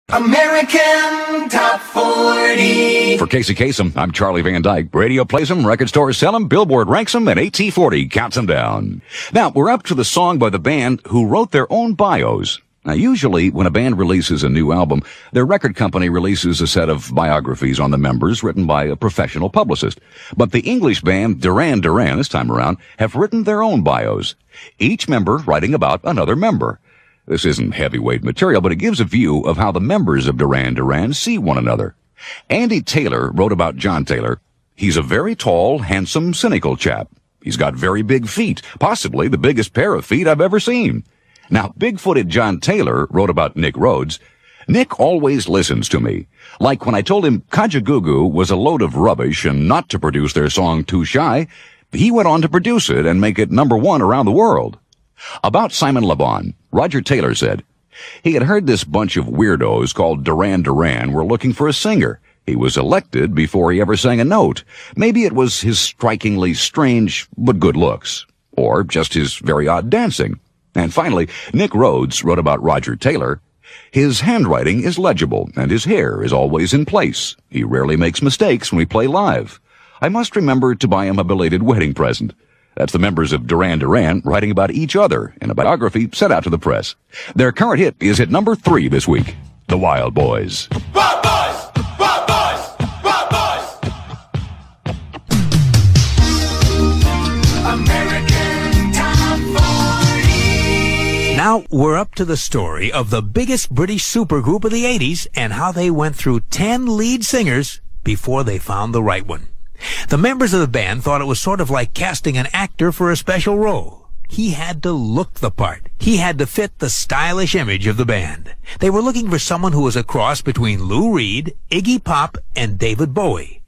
American Top 40. For Casey Kasem, I'm Charlie Van Dyke. Radio plays them, record stores sell them, Billboard ranks them, and AT40 counts them down. Now, we're up to the song by the band who wrote their own bios. Now, usually, when a band releases a new album, their record company releases a set of biographies on the members written by a professional publicist. But the English band Duran this time around, have written their own bios, each member writing about another member. This isn't heavyweight material, but it gives a view of how the members of Duran see one another. Andy Taylor wrote about John Taylor. He's a very tall, handsome, cynical chap. He's got very big feet, possibly the biggest pair of feet I've ever seen. Now, big-footed John Taylor wrote about Nick Rhodes. Nick always listens to me. Like when I told him Kajagoogoo was a load of rubbish and not to produce their song Too Shy, he went on to produce it and make it #1 around the world. About Simon Le Bon, Roger Taylor said, he had heard this bunch of weirdos called Duran were looking for a singer. He was elected before he ever sang a note. Maybe it was his strikingly strange but good looks, or just his very odd dancing. And finally, Nick Rhodes wrote about Roger Taylor. His handwriting is legible, and his hair is always in place. He rarely makes mistakes when we play live. I must remember to buy him a belated wedding present. That's the members of Duran writing about each other in a biography sent out to the press. Their current hit is at #3 this week, The Wild Boys. Wild Boys! Wild Boys! Wild Boys! American Top 40. Now we're up to the story of the biggest British supergroup of the 80s and how they went through 10 lead singers before they found the right one. The members of the band thought it was sort of like casting an actor for a special role. He had to look the part. He had to fit the stylish image of the band. They were looking for someone who was a cross between Lou Reed, Iggy Pop, and David Bowie.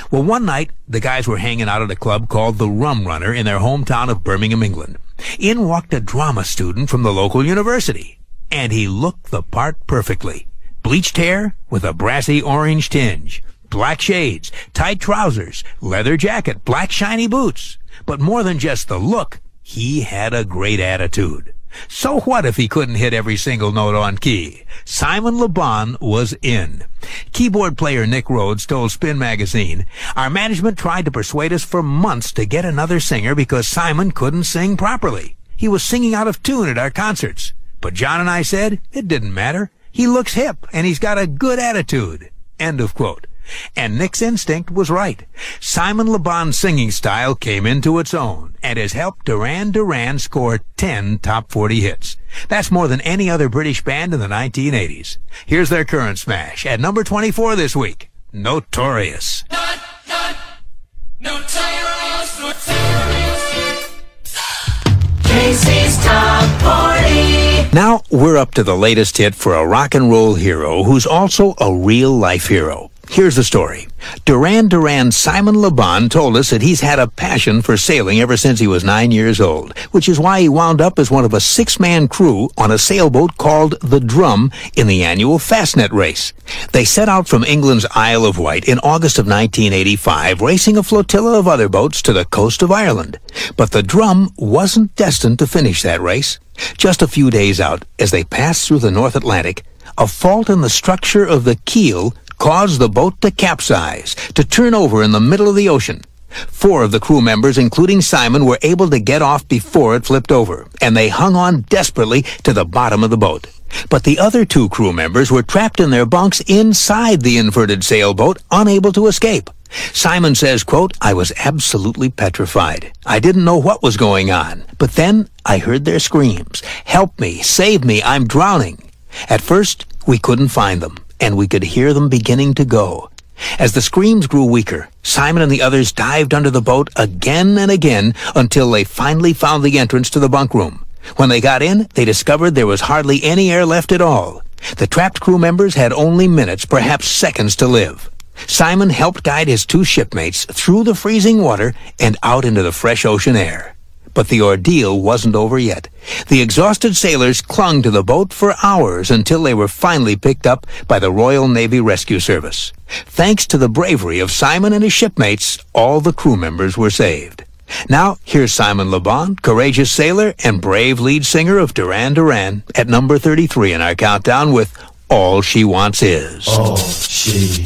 Well, one night, the guys were hanging out at a club called the Rum Runner in their hometown of Birmingham, England. In walked a drama student from the local university, and he looked the part perfectly. Bleached hair with a brassy orange tinge. Black shades, tight trousers, leather jacket, black shiny boots. But more than just the look, he had a great attitude. So what if he couldn't hit every single note on key? Simon Le Bon was in. Keyboard player Nick Rhodes told Spin magazine, "Our management tried to persuade us for months to get another singer because Simon couldn't sing properly. He was singing out of tune at our concerts. But John and I said, it didn't matter. He looks hip and he's got a good attitude." End of quote. And Nick's instinct was right. Simon Le Bon's singing style came into its own and has helped Duran score 10 top 40 hits. That's more than any other British band in the 1980s. Here's their current smash at #24 this week, Notorious. Notorious. Casey's Top 40. Now we're up to the latest hit for a rock and roll hero who's also a real-life hero. Here's the story. Duran's Simon Le Bon told us that he's had a passion for sailing ever since he was 9 years old, which is why he wound up as one of a 6-man crew on a sailboat called the Drum in the annual Fastnet race. They set out from England's Isle of Wight in August of 1985, racing a flotilla of other boats to the coast of Ireland. But the Drum wasn't destined to finish that race. Just a few days out, as they passed through the North Atlantic, a fault in the structure of the keel caused the boat to capsize, to turn over in the middle of the ocean. 4 of the crew members, including Simon, were able to get off before it flipped over, and they hung on desperately to the bottom of the boat. But the other 2 crew members were trapped in their bunks inside the inverted sailboat, unable to escape. Simon says, quote, "I was absolutely petrified. I didn't know what was going on. But then I heard their screams. 'Help me, save me, I'm drowning.' At first, we couldn't find them, and we could hear them beginning to go. As the screams grew weaker, Simon and the others dived under the boat again and again until they finally found the entrance to the bunk room. When they got in, they discovered there was hardly any air left at all. The trapped crew members had only minutes, perhaps seconds, to live. Simon helped guide his 2 shipmates through the freezing water and out into the fresh ocean air. But the ordeal wasn't over yet. The exhausted sailors clung to the boat for hours until they were finally picked up by the Royal Navy Rescue Service. Thanks to the bravery of Simon and his shipmates, all the crew members were saved. Now, here's Simon Le Bon, courageous sailor and brave lead singer of Duran at #33 in our countdown with All She Wants Is. All she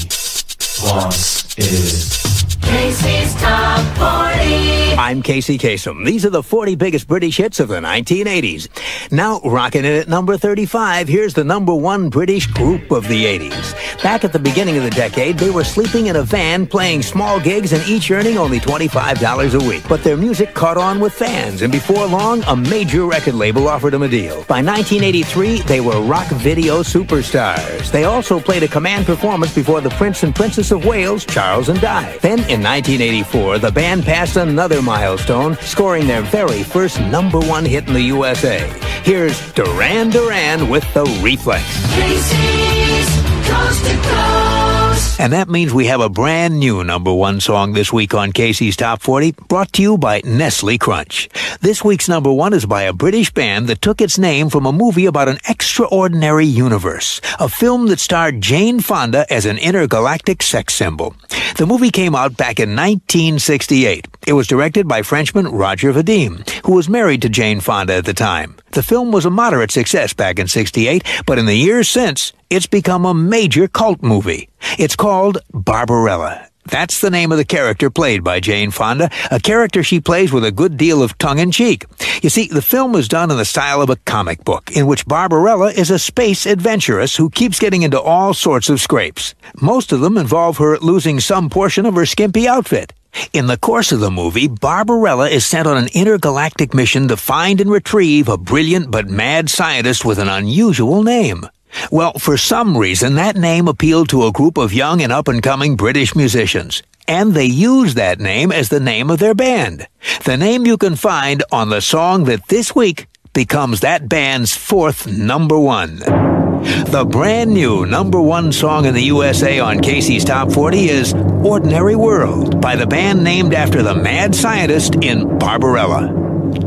wants is Casey's Top 40. I'm Casey Kasem. These are the 40 biggest British hits of the 1980s. Now, rocking it at number 35, here's the number one British group of the 80s. Back at the beginning of the decade, they were sleeping in a van, playing small gigs, and each earning only $25 a week. But their music caught on with fans, and before long, a major record label offered them a deal. By 1983, they were rock video superstars. They also played a command performance before the Prince and Princess of Wales, Charles and Di. Then, in 1984, the band passed another milestone, scoring their very first number one hit in the USA. Here's Duran Duran with The Reflex. Casey's Coast to Coast. And that means we have a brand new number one song this week on Casey's Top 40, brought to you by Nestle Crunch. This week's number one is by a British band that took its name from a movie about an extraordinary universe, a film that starred Jane Fonda as an intergalactic sex symbol. The movie came out back in 1968. It was directed by Frenchman Roger Vadim, who was married to Jane Fonda at the time. The film was a moderate success back in '68, but in the years since, it's become a major cult movie. It's called Barbarella. That's the name of the character played by Jane Fonda, a character she plays with a good deal of tongue-in-cheek. You see, the film was done in the style of a comic book, in which Barbarella is a space adventuress who keeps getting into all sorts of scrapes. Most of them involve her losing some portion of her skimpy outfit. In the course of the movie, Barbarella is sent on an intergalactic mission to find and retrieve a brilliant but mad scientist with an unusual name. Well, for some reason, that name appealed to a group of young and up-and-coming British musicians, and they used that name as the name of their band. The name you can find on the song that this week becomes that band's fourth number one. The brand new number one song in the USA on Casey's Top 40 is Ordinary World by the band named after the mad scientist in Barbarella,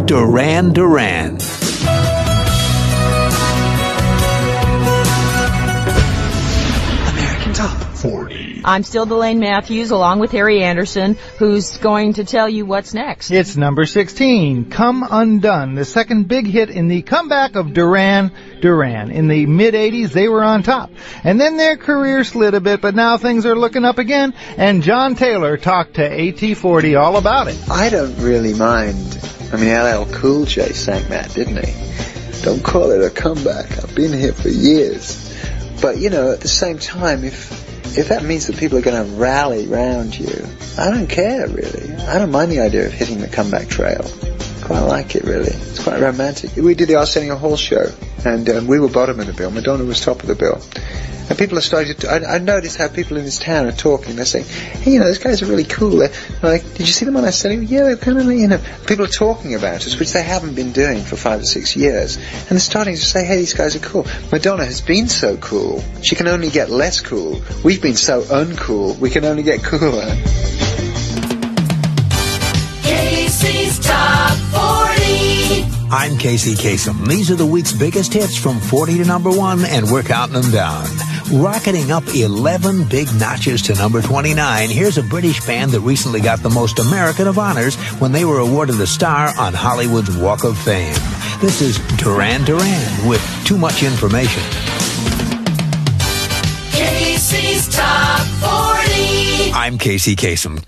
Duran Duran. Top 40. I'm still DeLane Matthews, along with Harry Anderson, who's going to tell you what's next. It's number 16, Come Undone, the second big hit in the comeback of Duran Duran. In the mid-'80s, they were on top. And then their career slid a bit, but now things are looking up again, and John Taylor talked to AT40 all about it. I don't really mind. I mean, LL Cool J sang that, didn't he? Don't call it a comeback. I've been here for years. But, you know, at the same time, if that means that people are going to rally round you, I don't care, really. I don't mind the idea of hitting the comeback trail. Quite like it, really. It's quite romantic. We did the Arsenio Hall show, and we were bottom of the bill. Madonna was top of the bill. And people are starting to... I noticed how people in this town are talking. They're saying, hey, you know, those guys are really cool. They're like, did you see them on that setting? Yeah, they're kind of, you know... People are talking about us, which they haven't been doing for 5 or 6 years. And they're starting to say, hey, these guys are cool. Madonna has been so cool. She can only get less cool. We've been so uncool. We can only get cooler. Casey's Top 40. I'm Casey Kasem. These are the week's biggest hits from 40 to number one, and we're counting them down. Rocketing up 11 big notches to number 29, here's a British band that recently got the most American of honors when they were awarded a star on Hollywood's Walk of Fame. This is Duran Duran with Too Much Information. Casey's Top 40. I'm Casey Kasem.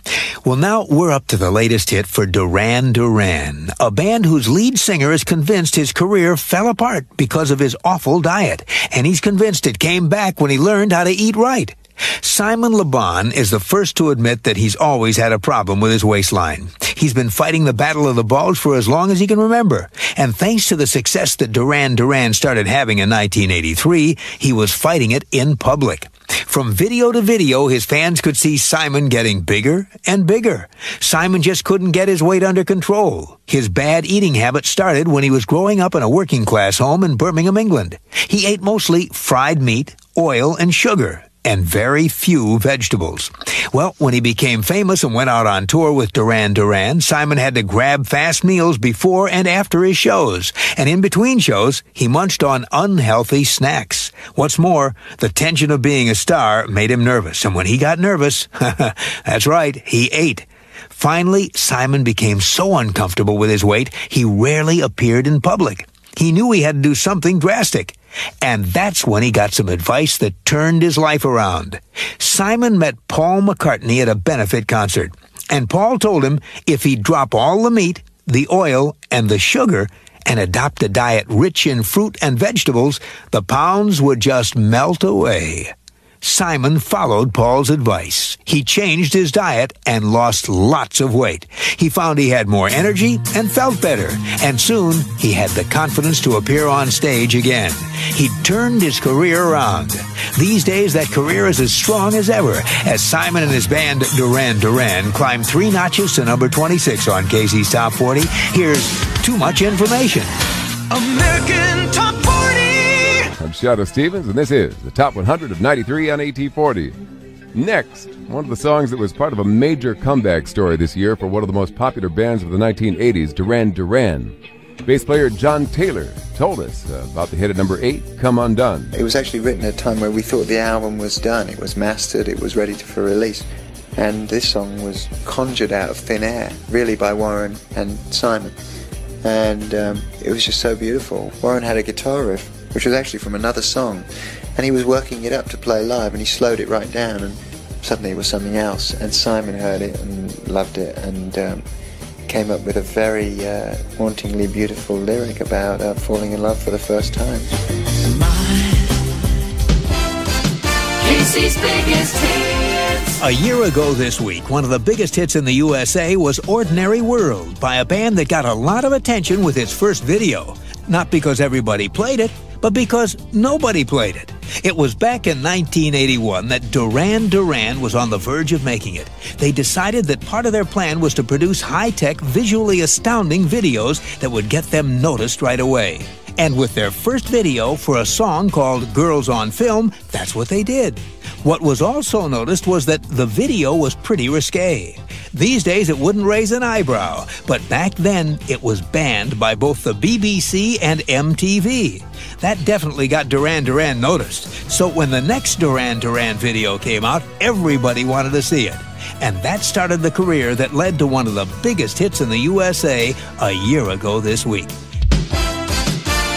Well, now we're up to the latest hit for Duran Duran, a band whose lead singer is convinced his career fell apart because of his awful diet, and he's convinced it came back when he learned how to eat right. Simon Le Bon is the first to admit that he's always had a problem with his waistline. He's been fighting the battle of the bulge for as long as he can remember, and thanks to the success that Duran Duran started having in 1983, he was fighting it in public. From video to video, his fans could see Simon getting bigger and bigger. Simon just couldn't get his weight under control. His bad eating habit started when he was growing up in a working-class home in Birmingham, England. He ate mostly fried meat, oil, and sugar, and very few vegetables. Well, when he became famous and went out on tour with Duran Duran, Simon had to grab fast meals before and after his shows. And in between shows, he munched on unhealthy snacks. What's more, the tension of being a star made him nervous. And when he got nervous, that's right, he ate. Finally, Simon became so uncomfortable with his weight, he rarely appeared in public. He knew he had to do something drastic. And that's when he got some advice that turned his life around. Simon met Paul McCartney at a benefit concert, and Paul told him if he'd drop all the meat, the oil, and the sugar, and adopt a diet rich in fruit and vegetables, the pounds would just melt away. Simon followed Paul's advice. He changed his diet and lost lots of weight. He found he had more energy and felt better, and soon he had the confidence to appear on stage again. He turned his career around. These days, that career is as strong as ever, as Simon and his band Duran Duran climb 3 notches to number 26 on Casey's Top 40. Here's Too Much Information. American Top 40! I'm Shadoe Stevens, and this is the Top 100 of 93 on AT40. Next, one of the songs that was part of a major comeback story this year for one of the most popular bands of the 1980s, Duran Duran. Bass player John Taylor told us about the hit at number 8, Come Undone. It was actually written at a time where we thought the album was done. It was mastered, it was ready for release. And this song was conjured out of thin air, really, by Warren and Simon. And it was just so beautiful. Warren had a guitar riff, which was actually from another song, and he was working it up to play live, and he slowed it right down, and suddenly it was something else. And Simon heard it and loved it, and came up with a very hauntingly beautiful lyric about falling in love for the first time. Casey's biggest hits. A year ago this week, one of the biggest hits in the USA was Ordinary World by a band that got a lot of attention with its first video. Not because everybody played it, but because nobody played it. It was back in 1981 that Duran Duran was on the verge of making it. They decided that part of their plan was to produce high-tech, visually astounding videos that would get them noticed right away. And with their first video for a song called Girls on Film, that's what they did. What was also noticed was that the video was pretty risque. These days it wouldn't raise an eyebrow, but back then it was banned by both the BBC and MTV. That definitely got Duran Duran noticed. So when the next Duran Duran video came out, everybody wanted to see it. And that started the career that led to one of the biggest hits in the USA a year ago this week.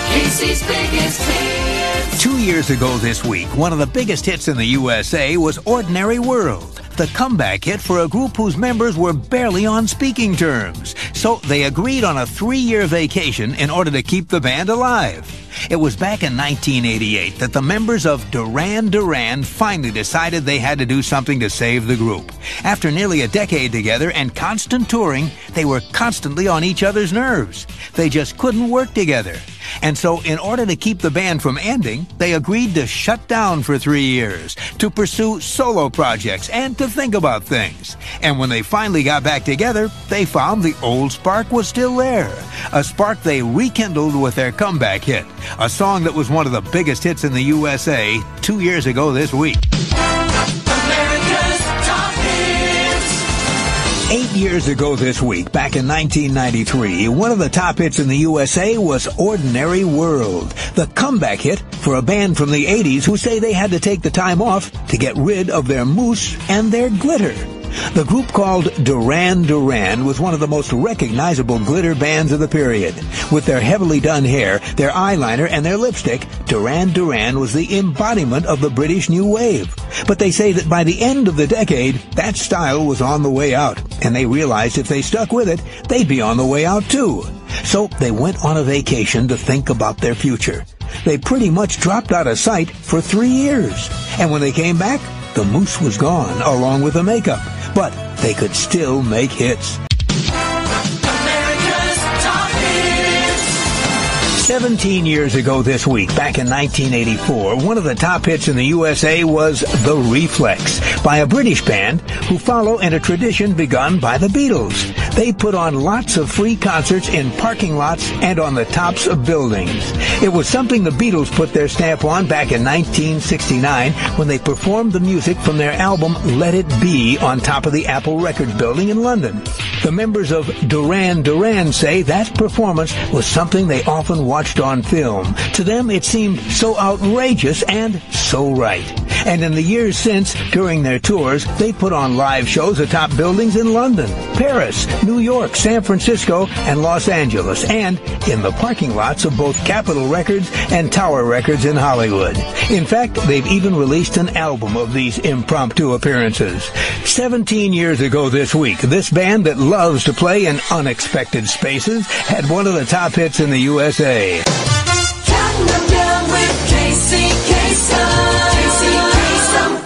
Casey's biggest hits. 2 years ago this week, one of the biggest hits in the USA was Ordinary World, the comeback hit for a group whose members were barely on speaking terms. So they agreed on a 3-year vacation in order to keep the band alive. It was back in 1988 that the members of Duran Duran finally decided they had to do something to save the group. After nearly a decade together and constant touring, they were constantly on each other's nerves. They just couldn't work together. And so in order to keep the band from ending, they agreed to shut down for 3 years, to pursue solo projects and to think about things. And when they finally got back together, they found the old spark was still there. A spark they rekindled with their comeback hit, a song that was one of the biggest hits in the USA 2 years ago this week. America's Top Hits. 8 years ago this week, back in 1993, one of the top hits in the USA was Ordinary World, the comeback hit for a band from the 80s who say they had to take the time off to get rid of their mousse and their glitter. The group called Duran Duran was one of the most recognizable glitter bands of the period. With their heavily done hair, their eyeliner, and their lipstick, Duran Duran was the embodiment of the British New Wave. But they say that by the end of the decade, that style was on the way out, and they realized if they stuck with it, they'd be on the way out too. So they went on a vacation to think about their future. They pretty much dropped out of sight for 3 years. And when they came back, the mousse was gone, along with the makeup. But they could still make hits. America's Top Hits. 17 years ago this week, back in 1984, one of the top hits in the USA was The Reflex by a British band who follow in a tradition begun by the Beatles. They put on lots of free concerts in parking lots and on the tops of buildings. It was something the Beatles put their stamp on back in 1969 when they performed the music from their album Let It Be on top of the Apple Records building in London. The members of Duran Duran say that performance was something they often watched watched on film. To them, it seemed so outrageous and so right. And in the years since, during their tours, they put on live shows atop buildings in London, Paris, New York, San Francisco, and Los Angeles, and in the parking lots of both Capitol Records and Tower Records in Hollywood. In fact, they've even released an album of these impromptu appearances. 17 years ago this week, this band that loves to play in unexpected spaces had one of the top hits in the USA. Counting them down with Kasem.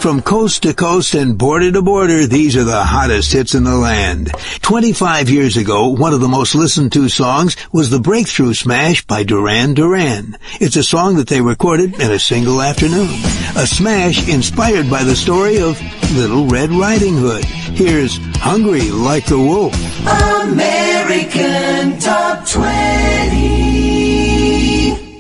From coast to coast and border to border, these are the hottest hits in the land. 25 years ago, one of the most listened to songs was the breakthrough smash by Duran Duran. It's a song that they recorded in a single afternoon. A smash inspired by the story of Little Red Riding Hood. Here's Hungry Like the Wolf. American Top 20.